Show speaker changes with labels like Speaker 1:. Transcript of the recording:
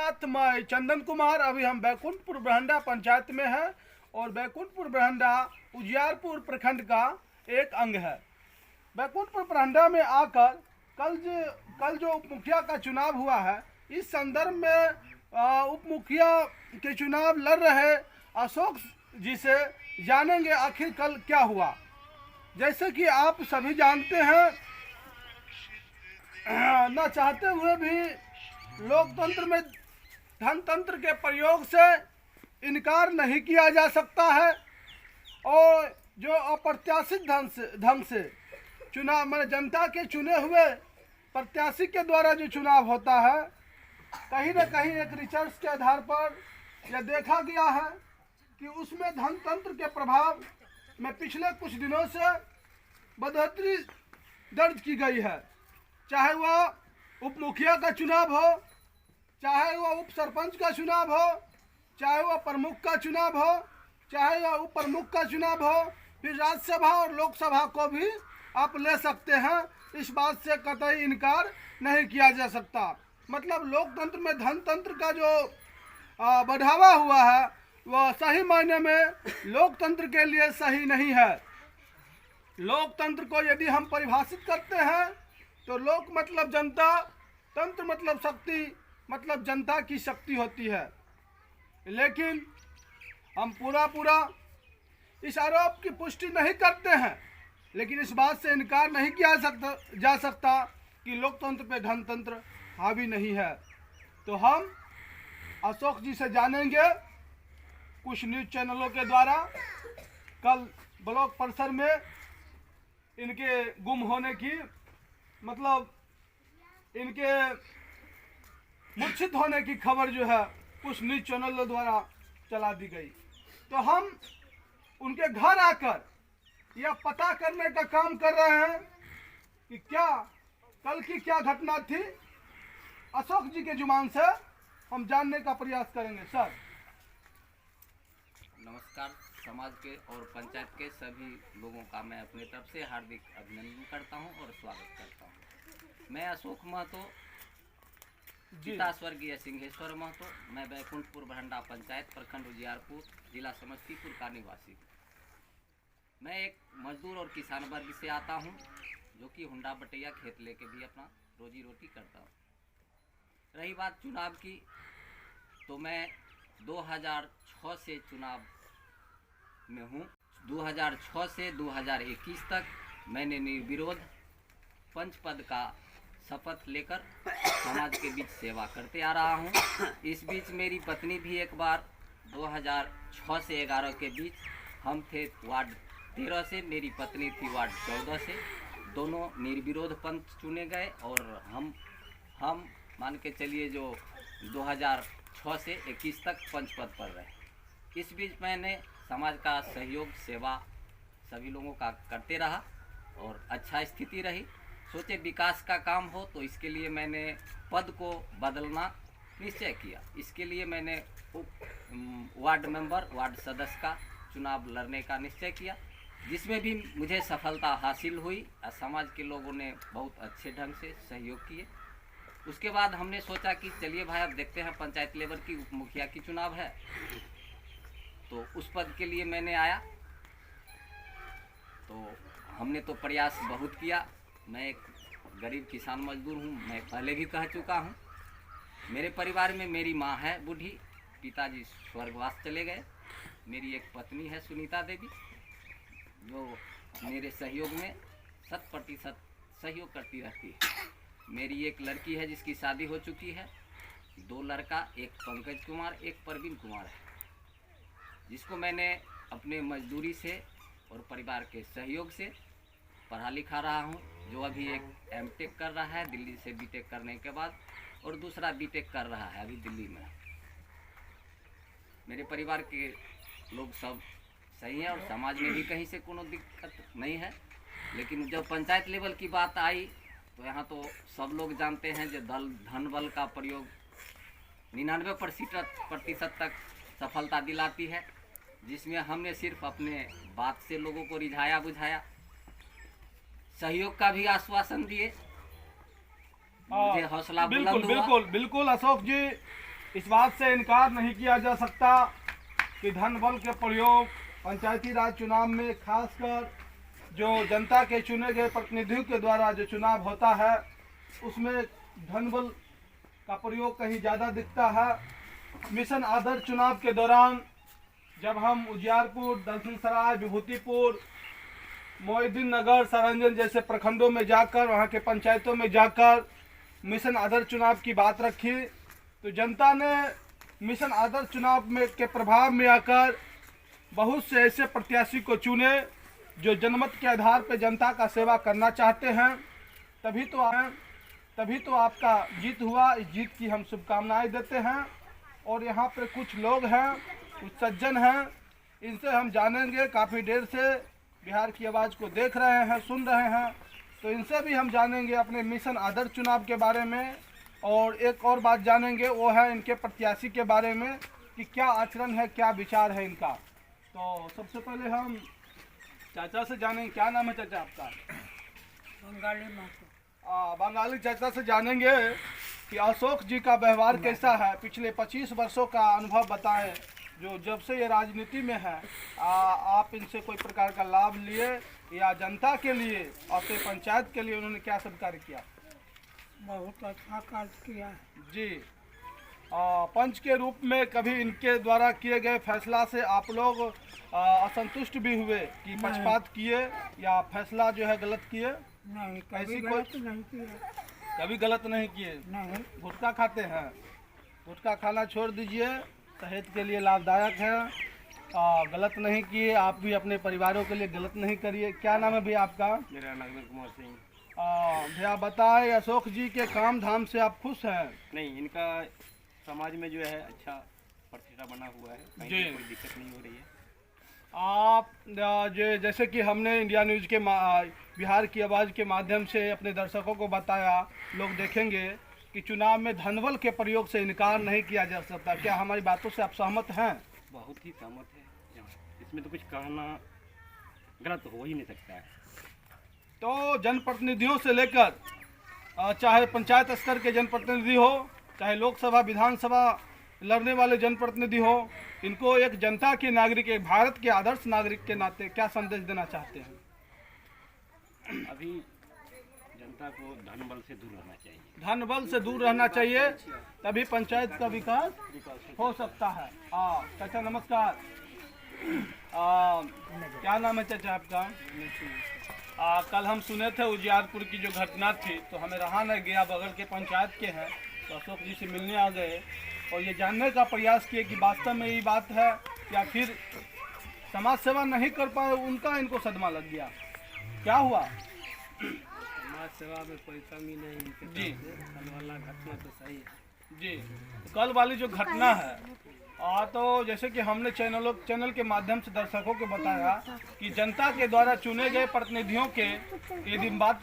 Speaker 1: साथ मैं चंदन कुमार। अभी हम बैकुंठपुर बरहंडा पंचायत में है और बैकुंठपुर बरहंडा उजियारपुर प्रखंड का एक अंग है। बैकुंठपुर बरहंडा में आकर कल जो उप मुखिया का चुनाव हुआ है, इस संदर्भ में उप मुखिया के चुनाव लड़ रहे अशोक जी से जानेंगे आखिर कल क्या हुआ। जैसे कि आप सभी जानते हैं, न चाहते हुए भी लोकतंत्र में धनतंत्र के प्रयोग से इनकार नहीं किया जा सकता है और जो अप्रत्याशित ढंग से चुनाव में जनता के चुने हुए प्रत्याशी के द्वारा जो चुनाव होता है, कहीं न कहीं एक रिसर्च के आधार पर यह देखा गया है कि उसमें धनतंत्र के प्रभाव में पिछले कुछ दिनों से बढ़ोतरी दर्ज की गई है। चाहे वह उप मुखिया का चुनाव हो, चाहे वह उप सरपंच का चुनाव हो, चाहे वह प्रमुख का चुनाव हो, चाहे वह उप प्रमुख का चुनाव हो, फिर राज्यसभा और लोकसभा को भी आप ले सकते हैं। इस बात से कतई इनकार नहीं किया जा सकता। मतलब लोकतंत्र में धनतंत्र का जो बढ़ावा हुआ है, वह सही मायने में लोकतंत्र के लिए सही नहीं है। लोकतंत्र को यदि हम परिभाषित करते हैं तो लोक मतलब जनता, तंत्र मतलब शक्ति, मतलब जनता की शक्ति होती है। लेकिन हम पूरा इस आरोप की पुष्टि नहीं करते हैं, लेकिन इस बात से इनकार नहीं किया जा सकता कि लोकतंत्र पे धनतंत्र हावी नहीं है। तो हम अशोक जी से जानेंगे कुछ न्यूज़ चैनलों के द्वारा कल ब्लॉक परिसर में इनके गुम होने की, मतलब इनके मूर्छित होने की खबर जो है कुछ न्यूज़ चैनलों द्वारा चला दी गई। तो हम उनके घर आकर यह पता करने का काम कर रहे हैं कि क्या कल की क्या घटना थी। अशोक जी के जुबान से हम जानने का प्रयास करेंगे। सर
Speaker 2: नमस्कार। समाज के और पंचायत के सभी लोगों का मैं अपने तरफ से हार्दिक अभिनंदन करता हूं और स्वागत करता हूं। मैं अशोक महतो, पिता स्वर्गीय सिंहेश्वर महतो। मैं बैकुंठपुर बरहंडा पंचायत प्रखंड उजियारपुर जिला समस्तीपुर का निवासी हूँ। मैं एक मजदूर और किसान वर्ग से आता हूँ, जो कि हुंडा बटैया खेत लेके भी अपना रोजी रोटी करता हूँ। रही बात चुनाव की, तो मैं 2006 से चुनाव में हूँ। 2006 से 2021 तक मैंने निर्विरोध पंच पद का शपथ लेकर समाज के बीच सेवा करते आ रहा हूँ। इस बीच मेरी पत्नी भी एक बार 2006 से 11 के बीच, हम थे वार्ड 13 से, मेरी पत्नी थी वार्ड 14 से, दोनों निर्विरोध पंच चुने गए और हम मान के चलिए जो 2006 से 21 तक पंच पद पर रहे। इस बीच मैंने समाज का सहयोग सेवा सभी लोगों का करते रहा और अच्छा स्थिति रही। सोचे विकास का काम हो तो इसके लिए मैंने पद को बदलना निश्चय किया। इसके लिए मैंने वार्ड मेंबर, वार्ड सदस्य का चुनाव लड़ने का निश्चय किया, जिसमें भी मुझे सफलता हासिल हुई और समाज के लोगों ने बहुत अच्छे ढंग से सहयोग किए। उसके बाद हमने सोचा कि चलिए भाई अब देखते हैं, पंचायत लेवल की उप मुखिया की चुनाव है, तो उस पद के लिए मैंने आया। तो हमने तो प्रयास बहुत किया। मैं एक गरीब किसान मजदूर हूँ, मैं पहले भी कह चुका हूँ। मेरे परिवार में मेरी माँ है बूढ़ी, पिताजी स्वर्गवास चले गए। मेरी एक पत्नी है सुनीता देवी, जो मेरे सहयोग में 100% सहयोग करती रहती है। मेरी एक लड़की है जिसकी शादी हो चुकी है, 2 लड़का, एक पंकज कुमार, एक प्रवीण कुमार है, जिसको मैंने अपने मजदूरी से और परिवार के सहयोग से पढ़ा लिखा रहा हूँ। जो अभी एक एमटेक कर रहा है दिल्ली से, बीटेक करने के बाद, और दूसरा बीटेक कर रहा है अभी दिल्ली में। मेरे परिवार के लोग सब सही हैं और समाज में भी कहीं से कोनो दिक्कत नहीं है। लेकिन जब पंचायत लेवल की बात आई तो यहाँ तो सब लोग जानते हैं जो धन बल का प्रयोग 99% तक सफलता दिलाती है, जिसमें हमने सिर्फ अपने बात से लोगों को रिझाया बुझाया, सहयोग का भी आश्वासन दिए, मुझे हौसला बुलंद हुआ।
Speaker 1: बिल्कुल अशोक जी, इस बात से इनकार नहीं किया जा सकता कि धन बल के प्रयोग पंचायती राज चुनाव में खासकर जो जनता के चुने गए प्रतिनिधियों के द्वारा जो चुनाव होता है उसमें धन बल का प्रयोग कहीं ज़्यादा दिखता है। मिशन आदर्श चुनाव के दौरान जब हम उजियारपुर, दलसिंहसराय, विभूतिपुर, मोहिउद्दीन नगर, सरंजन जैसे प्रखंडों में जाकर वहाँ के पंचायतों में जाकर मिशन आदर्श चुनाव की बात रखी तो जनता ने मिशन आदर्श चुनाव में के प्रभाव में आकर बहुत से ऐसे प्रत्याशी को चुने जो जनमत के आधार पर जनता का सेवा करना चाहते हैं। तभी तो आपका जीत हुआ। इस जीत की हम शुभकामनाएं देते हैं। और यहाँ पर कुछ लोग हैं, कुछ सज्जन हैं, इनसे हम जानेंगे। काफ़ी देर से बिहार की आवाज़ को देख रहे हैं, सुन रहे हैं, तो इनसे भी हम जानेंगे अपने मिशन आदर्श चुनाव के बारे में। और एक और बात जानेंगे वो है इनके प्रत्याशी के बारे में कि क्या आचरण है, क्या विचार है इनका। तो सबसे पहले हम चाचा से जानेंगे। क्या नाम है चाचा आपका?
Speaker 3: बंगाली महतो।
Speaker 1: बंगाली चाचा से जानेंगे कि अशोक जी का व्यवहार कैसा है। पिछले 25 वर्षों का अनुभव बताएं जो जब से ये राजनीति में है। आप इनसे कोई प्रकार का लाभ लिए या जनता के लिए, अपने पंचायत के लिए उन्होंने क्या सब कार्य किया?
Speaker 3: बहुत अच्छा कार्य किया है
Speaker 1: जी। पंच के रूप में कभी इनके द्वारा किए गए फैसला से आप लोग असंतुष्ट भी हुए कि पक्षपात किए या फैसला जो है गलत किए?
Speaker 3: नहीं, कभी
Speaker 1: ऐसी
Speaker 3: गलत नहीं किया।
Speaker 1: कभी गलत नहीं किए।
Speaker 3: नहीं,
Speaker 1: गुटखा खाते हैं? गुटखा खाना छोड़ दीजिए, सेहत के लिए लाभदायक है। गलत नहीं किए। आप भी अपने परिवारों के लिए गलत नहीं करिए। क्या नाम है भैया आपका?
Speaker 4: मेरा नाम कुमार सिंह।
Speaker 1: भैया बताएं, अशोक जी के काम धाम से आप खुश हैं?
Speaker 4: नहीं, इनका समाज में जो है अच्छा प्रतिष्ठा बना हुआ है, कहीं
Speaker 1: जी।
Speaker 4: कोई दिक्कत नहीं हो रही है।
Speaker 1: आप जैसे कि हमने इंडिया न्यूज़ के बिहार की आवाज़ के माध्यम से अपने दर्शकों को बताया, लोग देखेंगे कि चुनाव में धनबल के प्रयोग से इनकार नहीं किया जा सकता। क्या हमारी बातों से आप सहमत हैं?
Speaker 4: बहुत ही सहमत है। इसमें तो कुछ कहना गलत हो ही नहीं सकता है।
Speaker 1: तो जनप्रतिनिधियों से लेकर चाहे पंचायत स्तर के जनप्रतिनिधि हो, चाहे लोकसभा, विधानसभा लड़ने वाले जनप्रतिनिधि हो, इनको एक जनता के नागरिक, एक भारत के आदर्श नागरिक के नाते क्या संदेश देना चाहते हैं?
Speaker 4: अभी जनता को धन बल से दूर रहना चाहिए।
Speaker 1: धन बल से दूर रहना चाहिए, तभी पंचायत का विकास हो सकता है। चाचा नमस्कार। क्या नाम है चाचा आपका? कल हम सुने थे उजियारपुर की जो घटना थी तो हमें रहा नहीं गया, बगल के पंचायत के हैं, तो अशोक जी से मिलने आ गए और ये जानने का प्रयास किए कि वास्तव में यही बात है या फिर समाज सेवा नहीं कर पाए, उनका इनको सदमा लग गया। क्या हुआ?
Speaker 3: समाज सेवा में कोई कमी नहीं
Speaker 1: जी।
Speaker 3: कल वाला घटना तो सही है
Speaker 1: जी। कल वाली जो घटना है तो जैसे कि हमने चैनल के माध्यम से दर्शकों को बताया कि जनता के द्वारा चुने गए प्रतिनिधियों के यदि बात